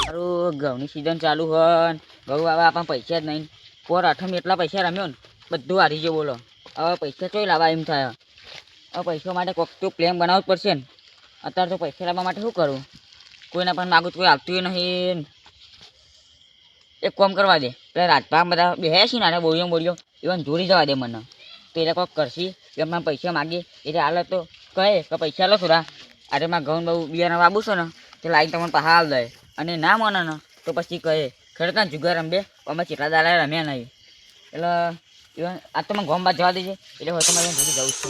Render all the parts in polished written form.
મારું ઘઉંની સિઝન ચાલુ હોય ઘઉં આવે આપણને પૈસા જ નહીં. પોર આઠમ એટલા પૈસા રમ્યો ને બધું હારી ગયો બોલો. હવે પૈસા ચોઈ લાવવા એમ થાય. હવે પૈસા માટે કોઈક તો પ્લેન બનાવવું જ પડશે ને. અત્યારે તો પૈસા લાવવા માટે શું કરું? કોઈને પણ માગું તો કોઈ આવતું નહીં. એક કામ કરવા દે, પેલા રાજભા બધા બેહ્યા છે ને બોલ્યો એવાને જોડી જવા દે મને. તો એટલે કોઈક કરશી એમને પૈસા માગીએ એટલે હાલ તો કહે કે પૈસા લો થોડા. આજે મારા ઘઉં બહુ બિયારણ વાવું છે ને તે લાવીને તમને પહાડ હાલ દે. અને ના મને ને તો પછી કહે ખરેખર જુગાર રમબે અમે ચેટલા દાડા રમ્યા નહીં. એટલે આ તો મને ગામ બાદ જવા દેજે એટલે હોય તો મારે જોડી જવું જ છે.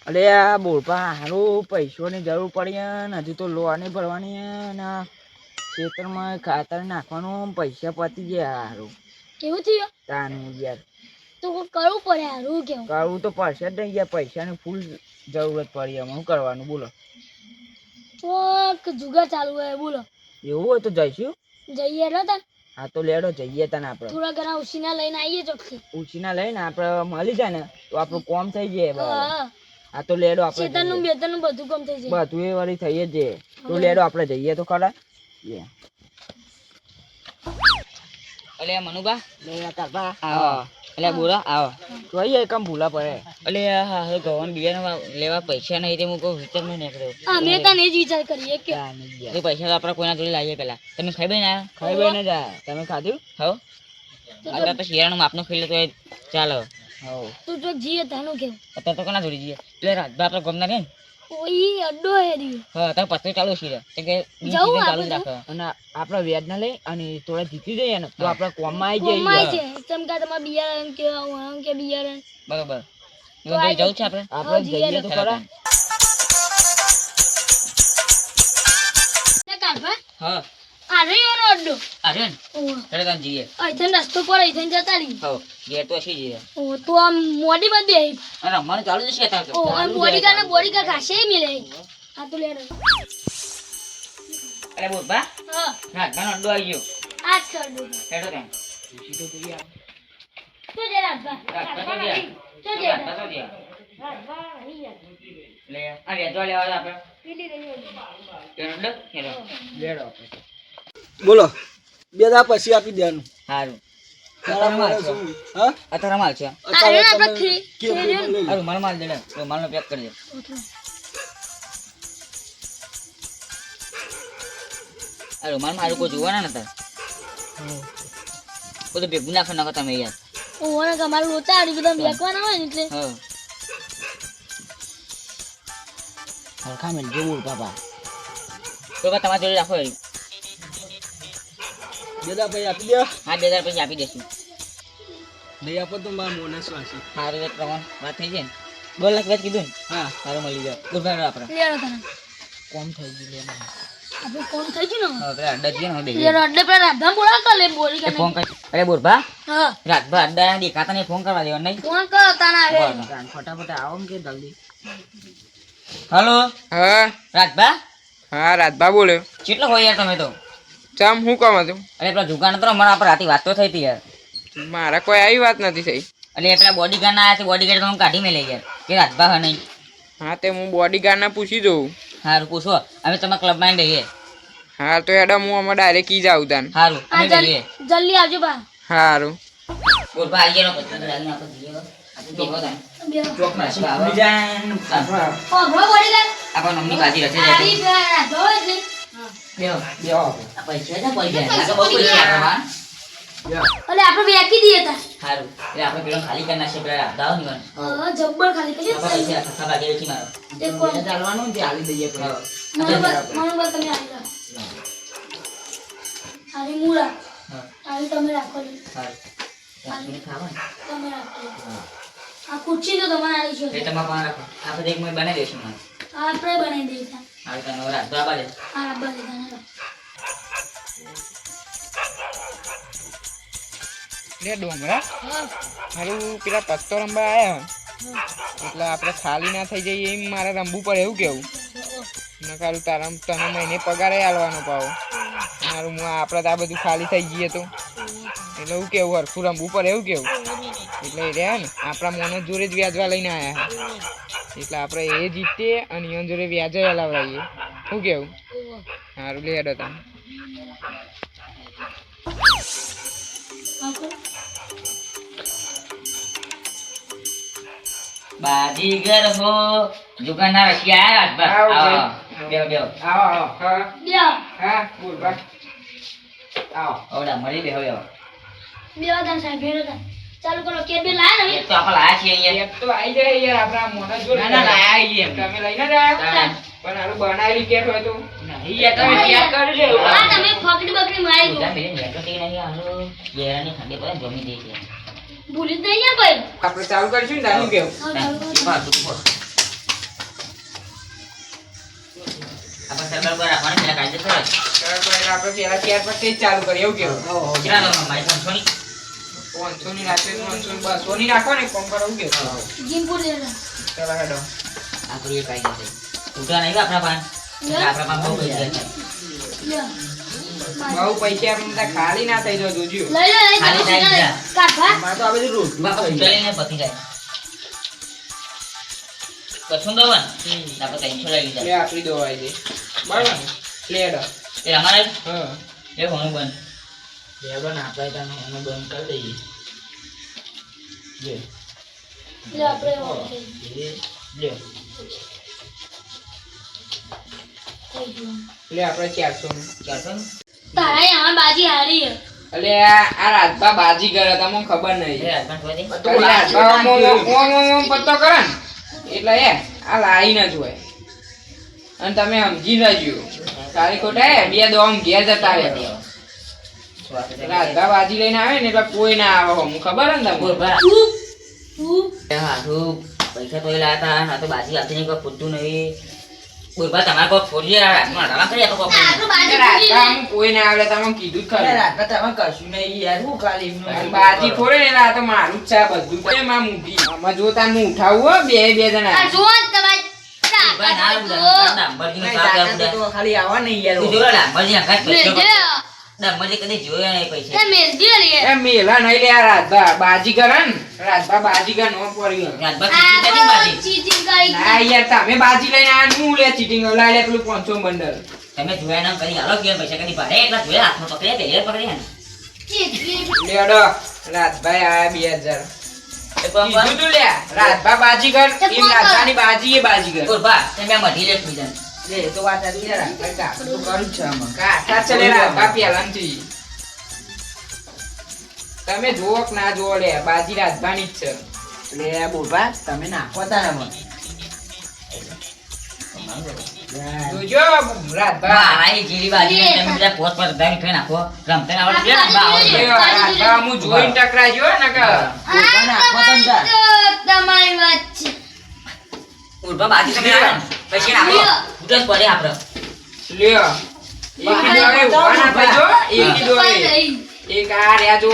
અલે આ બોલપા સારું પૈસોની જરૂર પડી ને હજુ તો લોવાની ભરવાની ને ખેતરમાં ખાતર નાખવાનું પૈસા પતી ગયા. સારું કેવું થયું તાનું યાર તો કરવું પડે હારું કેવું કરવું તો પડશે જ નહીં યાર. પૈસાની ફૂલ જરૂરત પડી એમાં શું કરવાનું બોલો? તો જુગાર ચાલુ હોય બોલો. એવું હોય તો જઈશું. જઈએ એટલે તને હા તો લેડો જઈએ તને આપણે થોડા ઘણા ઉછીના લઈને આવીએ ચોખ્ખી. ઉછીના લઈને આપણે મળી જાય ને તો આપણું કોમ થઈ જાય બરાબર. હા હા તો લેડો આપણે શેતરનું બેતરનું બધું કામ થઈ જાય. બધું એ વાળી થઈ જ જાય. તો લેડો આપણે જઈએ તો ખરા. અલે મનુબા લે તારબા આવો. એટલે બોલો આવો જોઈએ કમ ભૂલા પડે. એટલે હા ગવન બિયારણ લેવા પૈસા નહીં તે હું કહું વિચાર નહીં નીકળ્યો. અમે તને જ વિચાર કરીએ કે એ પૈસા તો આપણે કોઈના જોડે લાવીએ પેલા. તમે ખાઈ બેન આવ્યા? ખાઈ બેન જ આવ્યા. તમે ખાધું? હવ અત્યારે તો શિયાળાનું માપનું ખાઈ લે તો ચાલો. હવ તું જો જીએ તાનું કેવું અત્યારે તો કોના જોડે જઈએ? એટલે રાજભા આપણે ગમના ને ઓઈ અડ્ડો હે રી. હા તારે પત્તો ચાલુ છે કે જવું ચાલુ જ રાખે. અને આપણે વ્યાજ ના લઈ અને થોડા જીતી જઈએ ને તો આપણે કોમમાં આવી જઈએ. ચમકા તમારે બિયારણ કે બિયારણ બરોબર જવું છે આપણે જઈએ તો ખરા. હા અરે યો અડ્ડો અરે ને તને જઈએ. અહીંથી રસ્તો પર અહીંથી જતા રહી. હવ ઘેર તો હસી જઈએ. ઓ તો આમ મોડી બધે રમવાનું ચાલુ જ છે અત્યારે તો. ઓ આમ બોડીગાર્ડ ખાશે મિલે. આ તો લેડો. અરે બોલ બા હા રાજભાનો અડ્ડો આવી ગયો. આજ કર દો હેડો તેમ તો જે રાજભા રાજભા તો તો જે રાજભા તો રાજભા અહીં યાર લે આ વેચવા લેવા આપણે પીડી રહી તેનો અડ્ડો હેડો લેડો. બોલો બે દા પછી આપી દેવાનું. સારું હા અત્યારે માલ છે. અરે આપણે ખી અરે માલ દે માલનો પેક કરી દે. અરે મારું કોઈ જોવાના નતા બધું ભેગું નાખો નાખો તમે યાર. ઓને કમાલ લોચા આડી બધા બેકવાના હોય ને એટલે હા હરખા મેલ જેવું બાબા તો તમારા જોડે રાખો. બે દા પછી આપી દે. હા 2000 પછી આપી દેશું. નહીં આપો તો મારા મોને શ્વાસી. સારું એક પ્રમાણ વાત થઈ જાય ને 2 લાખ વેચ કીધું ને. હા સારું મળી જાય. ગુરબાનો આપણે લેડો તને કોમ થઈ ગયું લે. આપણે કોણ થઈ ગયું ને હવે અડ્ડા જ ને બે લેડો અડ્ડે પર રાધા બોલા કર લે બોલી કે ફોન કરી. અરે બોરબા હા રાતભર અડ્ડા દેખાતા નહીં ફોન કરવા દેવા નહીં. ફોન કરો તાના આવે ફટાફટ આવો ને કે જલ્દી. હલો હા રાજભા હા રાજભા બોલ્યો. કેટલો હોય યાર તમે તો? ચમ શું કામ હતું? અરે પેલા દુકાન તો મને આપણે રાતે વાત તો થઈ હતી યાર. મારા કોઈ આવી વાત નથી થઈ. એટલે પેલા બોડીગાર્ડ ના આવ્યા છે બોડીગાર્ડ તો હું કાઢી મેં લઈ યાર કે રાજભા હા નહીં. હા તે હું બોડીગાર્ડને પૂછી જોઉં. સારું પૂછો અમે તમારા ક્લબમાં રહીએ. હા તો હેડો હું અમે ડાયરેક્ટ ઈ જાઉં તાન. સારું આ અમે રહીએ. જલ્દી આવજો બા સારું બોરબા આવી ગયો પછી ડાલી નાખો દીએ. આપણે ભેગો થાય બે ચોકમાં છે આવે જાન ઓ ભો બોડી કર આપણ અમની બાજી રચે આવી જાય. રાધો એટલે બેહો બેહો આ પૈસા છે પડી જાય આ તો બહુ પૈસા આપવા. અલે આપણે બેકી દઈએ તા સારું એટલે આપણે પેલો ખાલી કરી નાખીએ પેલા દાવ નિવન. હા જબ્બર ખાલી કરી આપણે પૈસા ખાતા બાકી વેચી મારો તે કોણ ચાલવાનું ને તે આલી દઈએ મનોબર તમે આવી જાઓ આરી મુરા હા આરી તમે રાખો લે સારું આની ખાવાનું તમે રાખો આ કુર્ચી તો તમારે આલી છે એ તમારા પાસે રાખો આપણે એક મિનિટ બનાવી દઈશું મારે. આપણે બનાવી દઈએ તા હાલ તને રાત બરાબર છે. આ રબ્બા દેતા લે ડોમરા હા મારું પેલા પત્તો રમવા આવ્યા એટલે આપણે ખાલી ના થઈ જઈએ એમ મારે રમવું પડે એવું કેવું. નકારું તારા તને મહિને પગારે આલવાનો પાવો મારું આપણે તો આ બધું ખાલી થઈ જઈએ તો એટલે એવું કેવું હરખું રમવું પડે એવું કેવું. એટલે એ રહ્યા ને આપણા મોને જોડે જ વ્યાજવા લઈને આવ્યા. એટલે આપણે એ જીતીએ અને ઈવન જોડે વ્યાજે હલાવડાવીએ. શું કેવું? સારું લે હેડો તમે. બાજીગર હો દુકાનના રખિયા આવ્યા બેહો બેહો આવો આવો. હા લ્યો હા બોલ બા. આવો. ઓડા મળી બેહો બેહો લ્યો તાર સાહેબ ભેરો તાર ચાલુ કરો કે બે લાયા ને એક તો આપણે લાયા છીએ અહીંયા એક તો આઈ જાય યાર આપણા મોઢા જોડે. ના ના લાયા છીએ તમે લઈને જ આવ્યા? હા. પણ આનું બનાવેલી કેટ હોય તો નહીં યાર તમે ચેક કરી લેજો હા તમે ફકડી બકડી મારી દો ઉધા મેલે નેટો તે નહીં આનો યેરાની ઠંડી પડે જમી દે છે ભૂલી જ નહીં યાર ભાઈ આપણે ચાલુ કરીશું ને તાનું કેવું? હા ચાલુ કરો આપણે સરકાર પર રાખવાની પેલા કાયદે કરો આપણે પેલા ત્યાર પછી જ ચાલુ કરીએ એવું કેવું? કેટલા લો મારી સંસોની 500 ની રાખે 500 200 ની રાખો ને કોમ કરો એવું કેવું? જીમપુર દે ચાલો હેડો. આપણું એ કાયદે છે ઉધા નહીં આપણા પાન આપણા પાન બહુ પૈસા છે લ્યો બહુ પૈસા આપણે બધા ખાલી ના થઈ જાય જોજો. લઈ લો લઈ ખાલી થાય લો બીજા. કાઢવા મારે તો આ બધી રોટલી બાપા થઈ ઉધા જાય. લઈને પતી જાય કશું દવન આપણે 300 લઈ લે લીધા આપણી દવાઈ દે બરાબર ને? લે હેડો. એ અમારે હા એ હોનું બંધ લેબડો ને આપણે ત્યાં અમે બંધ કરી દઈએ. લ્યો આપણે લ્યો. થઈ ગયું લે આપણે 400 નું. 400 તારા આમાં બાજી હારી છે અલે આ રાજભા બાજીગર હતા મને ખબર એ નહીં. હસબન્ડ કોઈ દે અરે રાજભા ઓમ પત્તો કરે ને એટલે આ લાઈન જ હોય અને તમે સમજી લેજો તારી ખોટા બે દોમ ઘેર જતા રહે. રાજભા બાજી લઈને આવે ને એટલે કોઈ ના આવે હું ખબર હે ને તમને? બોલ ભરા તું હાથું પૈસા તો એ લાયા તા આ તો બાજી હાથે નહીં કોઈ પૂછતું નહીં બોલ ભરા તમારે કોઈ ફોડી હાથમાં રવા કરી આપો કોઈ આપણું બાજી રાજભા હું કોઈ ના આવે તમે કીધું જ ખરું. રાતના તમે કશું નહીં યાર હું ખાલી એમનું અને બાજી ખોરે ને એટલે આ તો મારું જ છે આ બધું તો એમાં મૂકી આમાં જોતા હું ઉઠાવું હો બે આ જણા. જુઓ ને તમારી ભાઈ ના તાકાત ઉડા જુઓ. ડાંબરજીનો નહીં, સાથ રાતના આપું તો ખાલી આવવા નહીં યાર. તું જોયો ડાંબરજી અંગાત મેલ પૈસો દે. ડાંબરજી કદી જોયો નહીં પૈસા એ મેલ દે રે. એ મેલા નહીં લે આ રાજભા બાજીગર હે ને રાજભા બાજીગર નો પડી રાજભા આ કીધી તો બાજી cheating કરી ના યાર તમે બાજી લઈને આ હું લે ચીટિંગ લાય લે પેલું 500 બંડલ. તમે જોયા ના કરી હાલો કે પૈસા કદી ભાડે એટલા જોયા હાથમાં પકડ્યા કે એ પકડ્યા ને cheating. લેડો રાજભાઈ આયા 2000 એ કોમ કર કીધું તું લે રાજભા બાજીગર એમ રાજભાની બાજી એ બાજીગર બોલ ભા તમે મઢી લે બીજા લે તો વાત આવી યાર આપણે કાપડ તો કરું જ છે આમાં. કાઠા ચલે રાજભા પહેલાંથી તમે જોવો કે ના જોવો લે બાજી રાજભાની જ છે. લે બોલવા તમે નાખો તારા માં. જોજો રાજભા મારા એ જીરી બાજી ને તમે બધા પોત પર દાઈ ફે નાખો રમતે આવડે કે ના બા આવડે લ્યો, રાજભા હું જોઈને ટકરાજો ને કે બોલવા નાખો તમે તાર. તમારી વાત છે. ઉલભા બાજી તમે આવે ને પછી નાખો ઉદસ પડે આપણે લ્યો એકી દોડે ઊભા ના થઈજો એકી દોડે નહીં. એક આ રહ્યા જો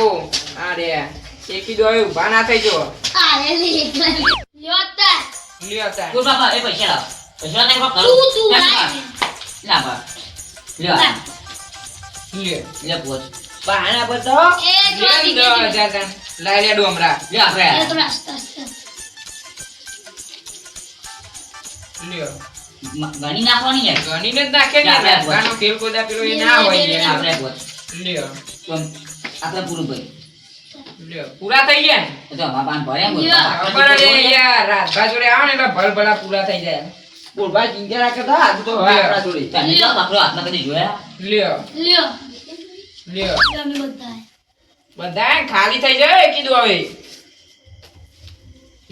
આ રહ્યા એકી દોડે ઊભા ના થઈજો આ રે લે એકલા. લ્યો તાર. લ્યો તાર બોલ બાબા એ પૈસા લાવ પૈસા નહીં કરો તું લાય. ના બા લ્યો ના. લ્યો લે પોત બહાના બતાવો. એ જોતી લ્યો ગઈ. જાતા લાય લે ડોમરા લે એ આપણે તો રાસ્તા છે. લ્યો ગણી નાખવાની યાર ગણીને જ નાખે ને આપણે રાજભાનો ખેલ કોદા પેલો એ ના હોય યાર. આપણે પોત લ્યો તો આપણે પૂરું કરી લ્યો પૂરા થઈ ગયા ને એ તો અમારા પાન ભર્યા બોલ લ્યો. ખબર જ છે યાર રાજભા જોડે આવો ને એટલે ભલભલા પૂરા થઈ જાય. બોલવા ચિંતા રાખે તો હાથ તો હવે આપણા જોડે. તમે તો બાપરો હાથમાં કદી જોયા લ્યો લ્યો. લ્યો અમે બધા. બધા ખાલી થઈ જાય કીધું હવે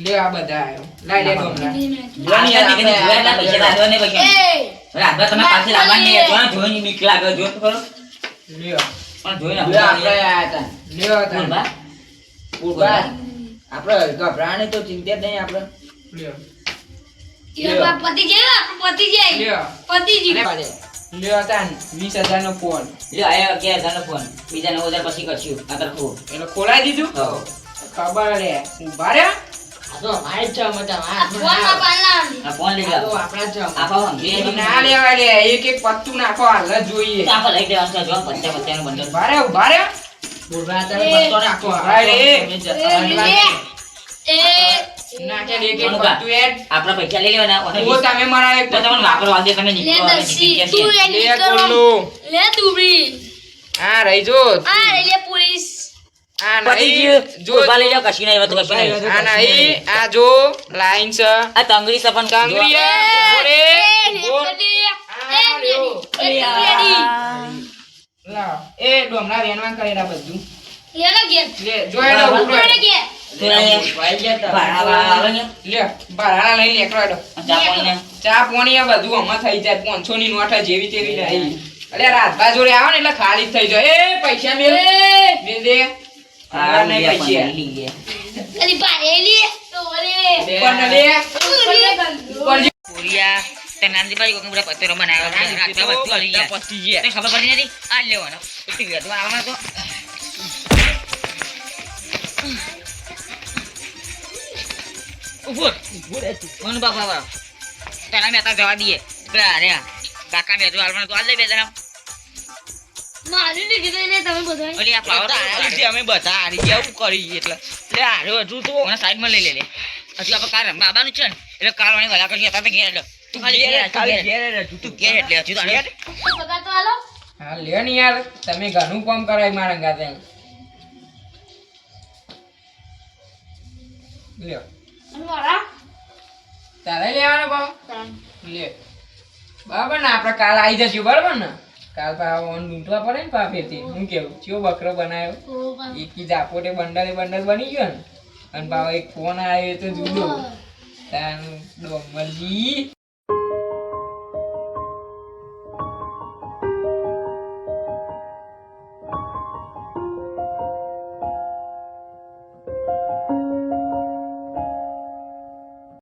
લ્યો આ બધા આયો લાય લે ડોમરા જોવાની યાર કદી જોયા એટલે પૈસા લાગવા નહીં પૈસા એ રાતભર તમે પાછી લાવવાની નહીં જોવા જોઈને બીક લાગે જો તો ખરો લ્યો પણ જોઈને લે આપણે આયા હતા. લ્યો બોલ તાર બા બોલવા આપણે ગભરાને તો ચિંતા જ નહીં આપણે. લ્યો લ્યો બાપ પતિ જાય આપણું પતિ જાય. લ્યો પતિ જી. લ્યો તાન 20000 નો ફોન લ્યો આયો 11000 નો ફોન બીજા 9000 પછી કરશું નકર ખો એટલે ખોલાઈ દીધું હો ખબર રે ઉભા રે આ તો અમારે જ છે મતલબ આ ફોનમાં પાલના. આ ફોન લઈ આ તો જાઓ આપણા જ છે. આપો સમજી ના લેવા લે એક એક પત્તું નાખો હાલ જ જોઈએ આપો લઈ દેવાનું છે જો 50 નું બંડલ ઉભા રે બોલવા તારે એ, પત્તો નાખો. ઉભા રે એ નાખ્યા દેખ એક મનુભા, બધું એડ. આપણા પૈસા લઈ લેવાના ઓને ઓ તમે મારા એક તો તમને વાપરવા દે તમે લે નીકળો અમે દસી નીકળી તું જઈએ. એ લે નીકળવા કોલ્લું. લે તુબડી હા રહી જો આ રે લે પોલીસ આ પતી નહીં ગયું. જો ઉભા લઈ જાઓ, કશું નહીં, હવે તો કશું નહીં. આ નહીં આ જો લાઈન છે આ તંગડી સપન કાંગરી જો. બોલે બોલ. લાવ એ ડોમના વેણવા કરેલા બધું લે જોયડો ઉડો તો એ ભાઈ ગયા તા. ભાડા આવે ને, લે બારા લઈ લેકડો હેડો. આ ચા પાણીને. ચા પાણી આ બધું આમાં થઈ જાય 500 ની નોટ આ જેવી તેવી નહીં અરે રાતભા જોડે આવો ને એટલે ખાલી જ થઈ જાય એ પૈસા મેલ મેલ દે આ નહીં રૂપિયા પૈસા પણ લઈ લે. અલી પારેલી તો રે ઉપર ને લે ઉપર જે કોરિયા, તે નાનજીભાઈ કોકે બધા પત્તરો બનાવ્યા છે. રાતના બધું આવી ગયા. પતી ગયા તને ખબર પડી નથી? આ જ લેવાનો. ઉઠી ગયા. તું આવવાનો તો. ઉભો. કોનું બાપા વાળો? તને મેં તાર જવા દઈએ. પેલા અરે આ કાકા બે તું આવવાનો તો આ જ લઈ બે જણા. મારી ને કીધું ને તમે બધા ઓલી આ પાવર અમે બધા હારી ગયા શું કરી એટલે લે હારો હજુ તો મને સાઈડમાં લઈ લે લે. હજુ આપણે કાર રમવા આવવાનું છે ને એટલે કાર વાળી વલા કરી હતા તો ઘેર હેડો. તું ખાલી ઘેર હેડ. તું ઘેર એટલે હજુ તો હાલે. પગાર તો આલો હા લ્યો ને યાર તમે ઘણું કામ કરાય મારા ગાતે લ્યો અને મારા તારે લેવાનો ભાવ લે બરાબર ને આપણે કાલ આવી જશું બરાબર ને કાલ પા ઓન લૂંટવા પડે ને પાપેથી હું કેવું ચિયો બકરો બનાવ્યો ઓ ભાઈ એકી જાપોટે બંડલે બંડલ બની ગયો ને અને પાછો એક ફોન આવ્યો તો જુદો તાન ડોમરજી